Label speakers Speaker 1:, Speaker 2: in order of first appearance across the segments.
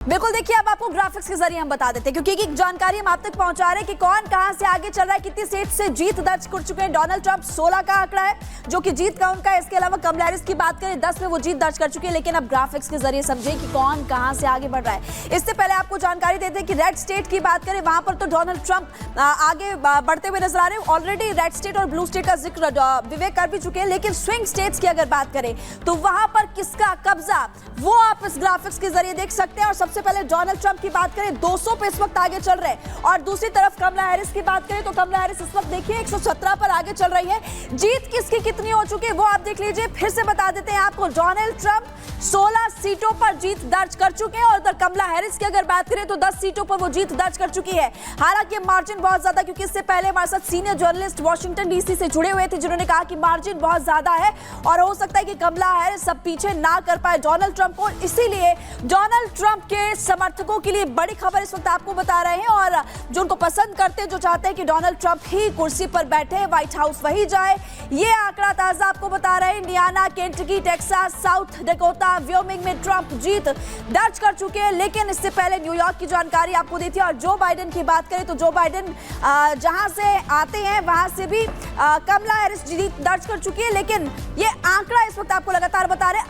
Speaker 1: बिल्कुल, देखिए अब आपको ग्राफिक्स के जरिए हम बता देते हैं क्योंकि एक जानकारी हम आप तक पहुंचा रहे हैं कि कौन कहां से आगे चल रहा है, कितनी सीट से जीत दर्ज कर चुके हैं। डोनाल्ड ट्रंप 16 का आंकड़ा है जो कि जीत का उनका है। इसके अलावा कमला हैरिस की बात करें 10 में वो जीत दर्ज कर चुके हैं। लेकिन अब ग्राफिक्स के जरिए समझें कि कौन कहां से आगे बढ़ रहा है। इससे पहले आपको जानकारी देते हैं कि रेड स्टेट की बात करें, वहां पर तो डोनाल्ड ट्रंप आगे बढ़ते हुए नजर आ रहे हैं। ऑलरेडी रेड स्टेट और ब्लू स्टेट का जिक्र विवेक कर भी चुके हैं। लेकिन स्विंग स्टेट्स की अगर बात करें तो वहां पर किसका कब्जा, वो आप इस ग्राफिक्स के जरिए देख सकते हैं। और सबसे पहले डोनाल्ड ट्रंप की बात करें 200 पे इस वक्त आगे चल रहे हैं। और दूसरी तरफ कमला हैरिस की बात करें तो कमला हैरिस इस वक्त देखिए 117 पर आगे चल रही है। जीत किसकी कितनी हो चुकी है वो आप देख लीजिए। फिर से बता देते हैं आपको, डोनाल्ड ट्रंप 16 सीटों पर जीत दर्ज कर चुके हैं और उधर कमला हैरिस की अगर बात करें तो 10 सीटों पर वो जीत दर्ज कर चुकी है। हालांकि मार्जिन बहुत ज्यादा, क्योंकि इससे पहले हमारे साथ सीनियर जर्नलिस्ट वॉशिंगटन डीसी से जुड़े हुए थे जिन्होंने कहा कि मार्जिन बहुत ज्यादा है और हो सकता है कि कमला हैरिस सब पीछे ना कर पाए डोनाल्ड ट्रंप को। इसीलिए डोनाल्ड ट्रंप के समर्थकों के लिए बड़ी खबर इस वक्त आपको बता रहे हैं और जो उनको पसंद करते हैं, जो चाहते हैं कि डोनाल्ड ट्रंप ही कुर्सी पर बैठे, व्हाइट हाउस वही जाए, ये आंकड़ा ताजा आपको बता रहे हैं। Indiana, Kentucky, Texas, south Dakota, Wyoming में ट्रंप जीत दर्ज कर चुके हैं। लेकिन इससे पहले न्यूयॉर्क की जानकारी आपको दी थी। और जो बाइडेन की बात करें तो जो बाइडेन जहां से आते हैं वहां से भी कमला हैरिस जीत दर्ज कर चुकी है। लेकिन ये आंकड़ा इस वक्त आपको लगातार बता रहे हैं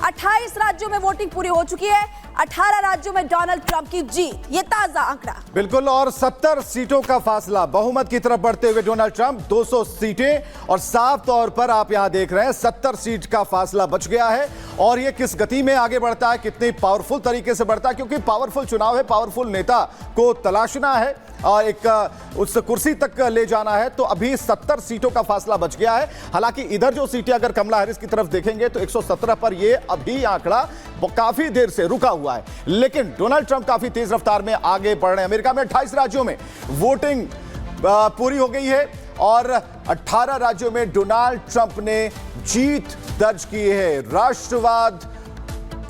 Speaker 1: 28 राज्यों में वोटिंग पूरी हो चुकी है। 18 राज्यों में डोनाल्ड ट्रंप की जीत, ये ताजा आंकड़ा।
Speaker 2: बिल्कुल, और 70 सीटों का फासला बहुमत की तरफ बढ़ते हुए डोनाल्ड ट्रंप 200 सीटें और साफ तौर पर आप यहां देख रहे हैं 70 सीट का फासला बच गया है। और ये किस गति में आगे बढ़ता है, कितनी पावरफुल तरीके से बढ़ता है, क्योंकि पावरफुल चुनाव है, पावरफुल नेता को तलाशना है और एक उस कुर्सी तक ले जाना है। तो अभी 70 सीटों का फासला बच गया है। हालांकि इधर जो सीटें अगर कमला हैरिस की तरफ देखेंगे तो 117 पर ये अभी आंकड़ा काफी देर से रुका हुआ है। लेकिन डोनाल्ड ट्रंप काफी तेज रफ्तार में आगे बढ़ रहे हैं। अमेरिका में 28 राज्यों में वोटिंग पूरी हो गई है और 18 राज्यों में डोनाल्ड ट्रंप ने जीत दर्ज की है। राष्ट्रवाद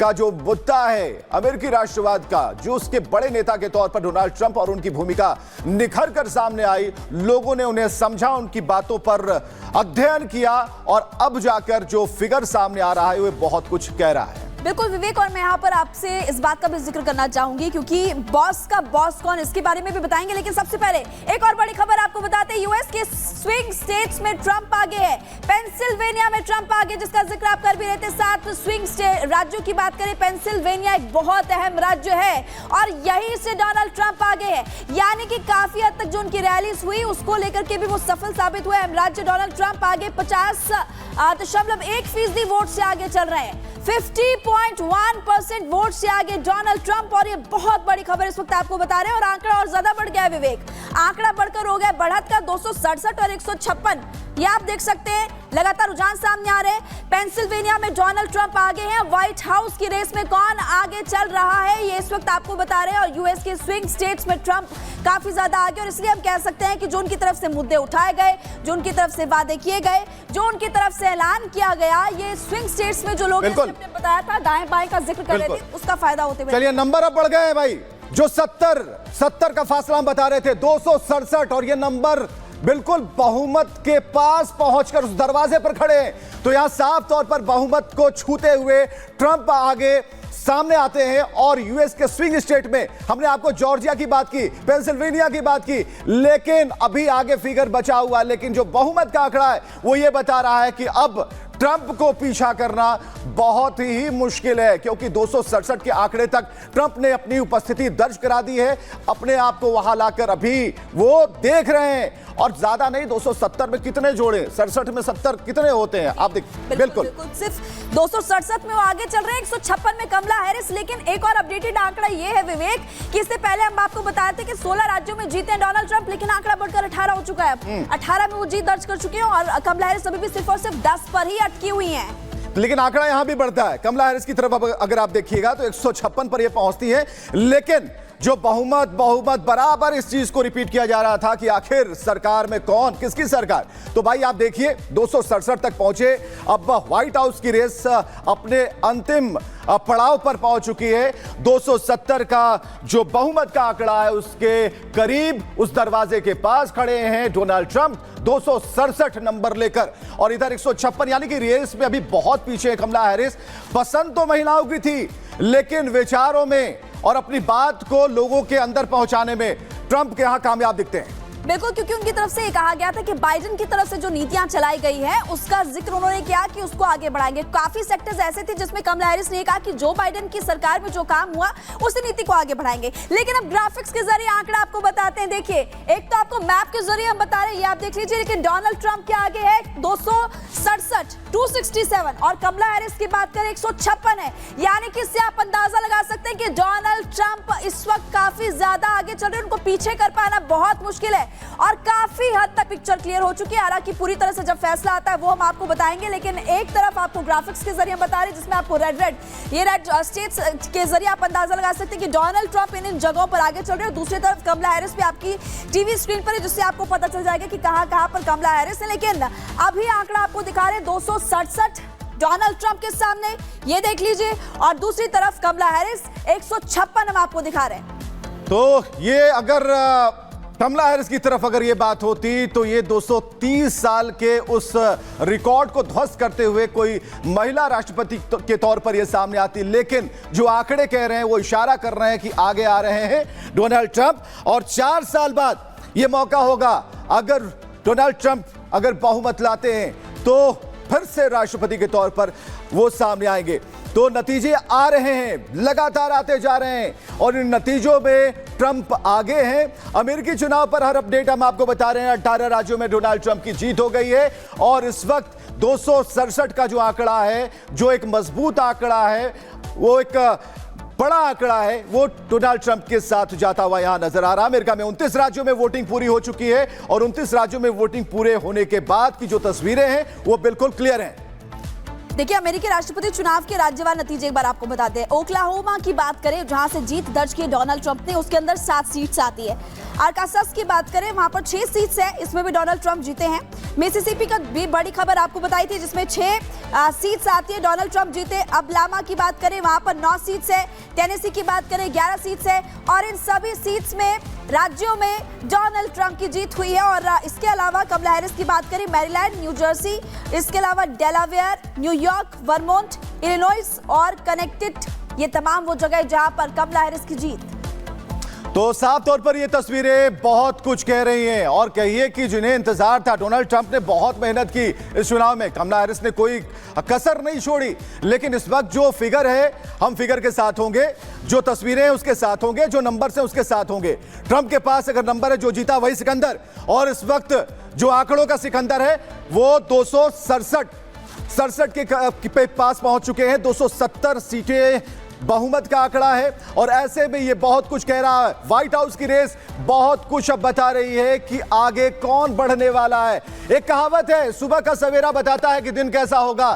Speaker 2: का जो मुद्दा है, अमेरिकी राष्ट्रवाद का, जो उसके बड़े नेता के तौर पर डोनाल्ड ट्रंप और उनकी भूमिका निखर कर सामने आई, लोगों ने उन्हें समझा, उनकी बातों पर अध्ययन किया और अब जाकर जो फिगर सामने आ रहा है वो बहुत कुछ कह रहा है।
Speaker 1: बिल्कुल विवेक, और मैं यहाँ पर आपसे इस बात का भी जिक्र करना चाहूंगी क्योंकि बॉस का बॉस कौन, इसके बारे में भी बताएंगे। लेकिन सबसे पहले एक और बड़ी खबर आपको बताते हैं, यूएस के स्विंग स्टेट्स में ट्रंप आगे है। पेंसिल्वेनिया में ट्रंप आगे, जिसका जिक्र आप कर भी रहे थे। 7 स्विंग राज्यों की बात करें, पेंसिल्वेनिया एक बहुत अहम राज्य है और यहीं से डोनाल्ड ट्रंप आगे है। यानी कि काफी हद तक जो उनकी रैलीज हुई उसको लेकर के भी वो सफल साबित हुए। अहम राज्य डोनाल्ड ट्रंप आगे 50.1% वोट से आगे चल रहे हैं। 50.1% वोट से आगे डोनाल्ड ट्रंप। और ये बहुत बड़ी खबर इस वक्त आपको बता रहे हैं। और आंकड़ा और ज्यादा बढ़ गया है विवेक, आंकड़ा बढ़कर हो गया बढ़त का 267 और 156। ये आप देख सकते हैं, लगातार रुझान सामने आ रहे हैं। पेंसिल्वेनिया में डोनाल्ड ट्रंप आगे हैं। व्हाइट हाउस की रेस में कौन आगे चल रहा है ये इस वक्त आपको बता रहे हैं। और यूएस के स्विंग स्टेट्स में ट्रंप काफी ज्यादा आगे। और इसलिए हम कह सकते हैं कि जो उनकी तरफ से मुद्दे उठाए गए, जो उनकी तरफ से वादे किए गए, जो उनकी तरफ से ऐलान किया गया, ये स्विंग स्टेट्स में जो लोग ने बताया था, दाएं बाएं का जिक्र कर रहे थे, उसका फायदा होते हुए।
Speaker 2: चलिए, नंबर अब बढ़ गए हैं भाई। जो 70 का फासला हम बता रहे थे, 267, और ये नंबर बिल्कुल बहुमत के पास पहुंचकर उस दरवाजे पर खड़े हैं। तो यहां साफ तौर पर बहुमत को छूते हुए ट्रंप आगे सामने आते हैं। और यूएस के स्विंग स्टेट में हमने आपको जॉर्जिया की बात की, पेंसिल्वेनिया की बात की, लेकिन अभी आगे फिगर बचा हुआ। लेकिन जो बहुमत का आंकड़ा है वो ये बता रहा है कि अब ट्रंप को पीछा करना बहुत ही मुश्किल है, क्योंकि 267 के आंकड़े तक ट्रंप ने अपनी उपस्थिति दर्ज करा दी है। अपने आप को वहां लाकर अभी वो देख रहे हैं। और ज्यादा नहीं, 270 में कितने जोड़े, 67 में 70 कितने होते हैं आप देख। बिल्कुल
Speaker 1: सिर्फ 267 में वो आगे चल रहे हैं, 156 में कमला हैरिस। लेकिन एक और अपडेटेड आंकड़ा ये है विवेक कि इससे पहले हम आपको बताए थे कि 16 राज्यों में जीते हैं डोनाल्ड ट्रंप, लेकिन आंकड़ा बढ़कर 18 हो चुका है। 18 में वो जीत दर्ज कर चुके हैं और कमला हैरिस अभी भी सिर्फ और सिर्फ 10 पर ही अटकी हुई हैं।
Speaker 2: लेकिन आंकड़ा यहां भी बढ़ता है। कमला हैरिस की तरफ अगर आप देखिएगा तो 156 पर यह पहुंचती है। लेकिन जो बहुमत बराबर इस चीज को रिपीट किया जा रहा था कि आखिर सरकार में कौन, किसकी सरकार। तो भाई आप देखिए 267 तक पहुंचे। अब व्हाइट हाउस की रेस अपने अंतिम पड़ाव पर पहुंच चुकी है। 270 का जो बहुमत का आंकड़ा है उसके करीब, उस दरवाजे के पास खड़े हैं डोनाल्ड ट्रंप 267 नंबर लेकर, और इधर 156, यानी कि रेस में अभी बहुत पीछे है कमला हैरिस। पसंद तो महिलाओं की थी, लेकिन विचारों में और अपनी बात को लोगों के अंदर पहुंचाने में ट्रंप के यहां कामयाब दिखते हैं।
Speaker 1: बिल्कुल, क्योंकि उनकी तरफ से ये कहा गया था कि बाइडेन की तरफ से जो नीतियां चलाई गई हैं उसका जिक्र उन्होंने किया कि उसको आगे बढ़ाएंगे। काफी सेक्टर्स ऐसे थे जिसमें कमला हैरिस ने कहा कि जो बाइडेन की सरकार में जो काम हुआ उसी नीति को आगे बढ़ाएंगे। लेकिन अब ग्राफिक्स के जरिए आंकड़ा आपको बताते हैं। देखिए, एक तो आपको मैप के जरिए हम बता रहे हैं, ये आप देख लीजिए, लेकिन डोनाल्ड ट्रंप के आगे है 267, 267, और कमला हैरिस की बात करें 156 है। यानी कि इससे आप अंदाजा लगा सकते हैं कि डोनाल्ड ट्रंप इस वक्त काफी ज्यादा आगे चल रहे हैं, उनको पीछे कर पाना बहुत मुश्किल है और काफी हद तक पिक्चर क्लियर हो चुकी है। हालांकि पूरी तरह से जब फैसला आता है वो हम आपको बताएंगे, लेकिन एक तरफ आपको ग्राफिक्स के जरिए बता रहे हैं जिसमें आपको रेड स्टेट्स के जरिए आप अंदाजा लगा सकते हैं कि डोनाल्ड ट्रंप इन जगहों पर आगे चल रहे हैं। दूसरी तरफ कमला हैरिस भी आपकी टीवी स्क्रीन पर है, जिससे आपको पता चल जाएगा कि कहां पर कमला हैरिस है। लेकिन अभी आंकड़ा आपको दिखा रहे हैं 267 डोनाल्ड ट्रंप के सामने, ये देख लीजिए, और दूसरी तरफ कमला हैरिस 156 हम आपको दिखा रहे हैं।
Speaker 2: तो ये अगर कमला हैरिस की तरफ अगर ये बात होती तो ये 230 साल के उस रिकॉर्ड को ध्वस्त करते हुए कोई महिला राष्ट्रपति के तौर पर ये सामने आती। लेकिन जो आंकड़े कह रहे हैं वो इशारा कर रहे हैं कि आगे आ रहे हैं डोनाल्ड ट्रंप, और 4 साल बाद ये मौका होगा, अगर डोनाल्ड ट्रंप अगर बहुमत लाते हैं तो फिर से राष्ट्रपति के तौर पर वो सामने आएंगे। तो नतीजे आ रहे हैं, लगातार आते जा रहे हैं, और इन नतीजों में ट्रंप आगे हैं। अमेरिकी चुनाव पर हर अपडेट हम आपको बता रहे हैं। 18 राज्यों में डोनाल्ड ट्रंप की जीत हो गई है, और इस वक्त 267 का जो आंकड़ा है, जो एक मजबूत आंकड़ा है, वो एक बड़ा आंकड़ा है, वो डोनाल्ड ट्रंप के साथ जाता हुआ यहां नजर आ रहा है। अमेरिका में 29 राज्यों में वोटिंग पूरी हो चुकी है, और 29 राज्यों में वोटिंग पूरे होने के बाद की जो तस्वीरें हैं वो बिल्कुल क्लियर हैं।
Speaker 1: देखिए, अमेरिकी राष्ट्रपति चुनाव के राज्यवार नतीजे एक बार आपको बताते हैं। ओक्लाहोमा की बात करें, जहां से जीत दर्ज की डोनाल्ड ट्रंप ने, उसके अंदर 7 सीट्स आती है। आरकानसास की बात करें, वहां पर 6 सीट्स है, इसमें भी डोनाल्ड ट्रंप जीते हैं। मिसिसिपी का भी बड़ी खबर आपको बताई थी, जिसमें 6 सीट्स आती है, डोनाल्ड ट्रंप जीते। अलाबामा की बात करें, वहां पर 9 सीट्स है। टेनेसी की बात करें, 11 सीट्स है, और इन सभी सीट्स में राज्यों में डोनाल्ड ट्रंप की जीत हुई है। और इसके अलावा कमला हैरिस की बात करें, मैरीलैंड, न्यू जर्सी, इसके अलावा डेलावेयर, न्यूयॉर्क, वर्मोंट, इलिनॉइस और कनेक्टिकट, ये तमाम वो जगह जहां पर कमला हैरिस की जीत।
Speaker 2: तो साफ तौर पर ये तस्वीरें बहुत कुछ कह रही हैं, और कहिए कि जिन्हें इंतजार था, डोनाल्ड ट्रंप ने बहुत मेहनत की इस चुनाव में, कमला हैरिस ने कोई कसर नहीं छोड़ी। लेकिन इस वक्त जो फिगर है, हम फिगर के साथ होंगे, जो तस्वीरें हैं उसके साथ होंगे, जो नंबर हैं उसके साथ होंगे। ट्रंप के पास अगर नंबर है, जो जीता वही सिकंदर, और इस वक्त जो आंकड़ों का सिकंदर है वो 267 के पास पहुंच चुके हैं। 270 सीटें बहुमत का आंकड़ा है, और ऐसे में ये बहुत कुछ कह रहा है। व्हाइट हाउस की रेस बहुत कुछ अब बता रही है कि आगे कौन बढ़ने वाला है। एक कहावत है, सुबह का सवेरा बताता है कि दिन कैसा होगा,